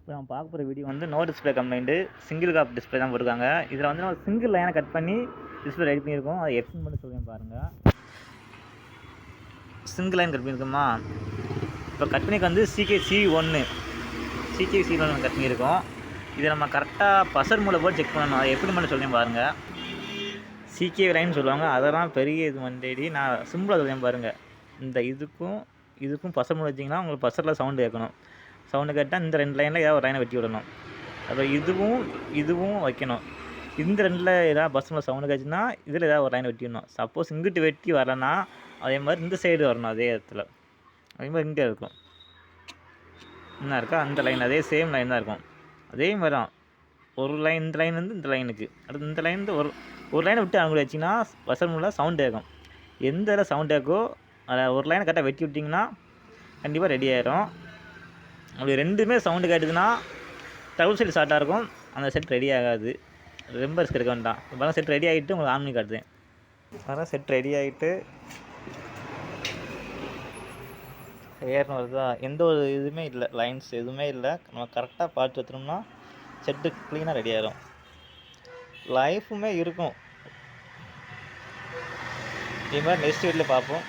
இப்போ நம்ம பார்க்க போகிற வீடியோ வந்து நோ டிஸ்பிளே கம்ப்ளைண்ட்டு சிங்கிள் காப் டிஸ்பிளே தான் போட்டிருக்காங்க. இதில் வந்து நம்ம சிங்கிள் லைனை கட் பண்ணி டிஸ்பிளே ரெடி பண்ணியிருக்கோம். அதை எக்ஸ்பிளைன் பண்ணி சொல்லுவேன் பாருங்கள். சிங்கிள் லைன் கட் பண்ணியிருக்கோமா, இப்போ கட் பண்ணிக்கு வந்து CK-C1 கட் பண்ணியிருக்கோம். இதை நம்ம கரெக்டாக பசர் மூளை போட்டு செக் பண்ணணும். அதை எப்படி பண்ண சொல்லுவேன் பாருங்கள். CK லைன் சொல்லுவாங்க, அதெல்லாம் பெரிய இது வந்தேடி. நான் சிம்பிளாக சொல்லுவேன் பாருங்கள். இந்த இதுக்கும் பசர் மூளை வச்சிங்கன்னா உங்களுக்கு பசரில் சவுண்டு கேட்கணும். சவுண்டு கேட்டால் இந்த 2 லைனில் ஏதாவது ஒரு லைனை வெட்டி விடணும். அப்புறம் இதுவும் வைக்கணும். இந்த 2ல் ஏதாவது பஸ்ஸில் சவுண்டு கேட்டுச்சுன்னா இதில் ஏதாவது ஒரு லைனை வெட்டிடணும். சப்போஸ் இங்கிட்டு வெட்டி வரலன்னா அதே மாதிரி இந்த சைடு வரணும். அதே இடத்துல அதே மாதிரி இங்கே இருக்கும். என்ன இருக்கா அந்த லைன் அதே சேம் லைன் தான் இருக்கும். அதே மாதிரி தான் ஒரு லைன், இந்த லைன் வந்து இந்த லைனுக்கு அடுத்து இந்த லைன் ஒரு லைனை விட்டு அவங்க வச்சிங்கன்னா பஸ்ஸர் மூலம் சவுண்டு கேட்கும். எந்த இதில் சவுண்டு கேட்கோ அதை ஒரு லைனை கரெக்டாக வெட்டி விட்டிங்கன்னா கண்டிப்பாக ரெடி ஆயிரும். அப்படி ரெண்டுமே சவுண்டு கேட்டுதுன்னா டபுள் சைடு ஷார்ட்டாக இருக்கும், அந்த செட் ரெடி ஆகாது. ரொம்ப ரிஸ்க் எடுக்க வேண்டாம். இப்போ செட் ரெடி ஆகிட்டு உங்களுக்கு ஆன் பண்ணி காட்டுறேன். அதனால் செட் ரெடி ஆகிட்டு ஏறணும் வருதா, எந்த ஒரு இதுவுமே இல்லை, லைன்ஸ் எதுவுமே இல்லை. நம்ம கரெக்டாக பார்த்து வச்சோம்னா செட்டு க்ளீனாக ரெடி ஆகிடும். லைஃபுமே இருக்கும். இது மாதிரி நெக்ஸ்ட் வீட்டில் பார்ப்போம்.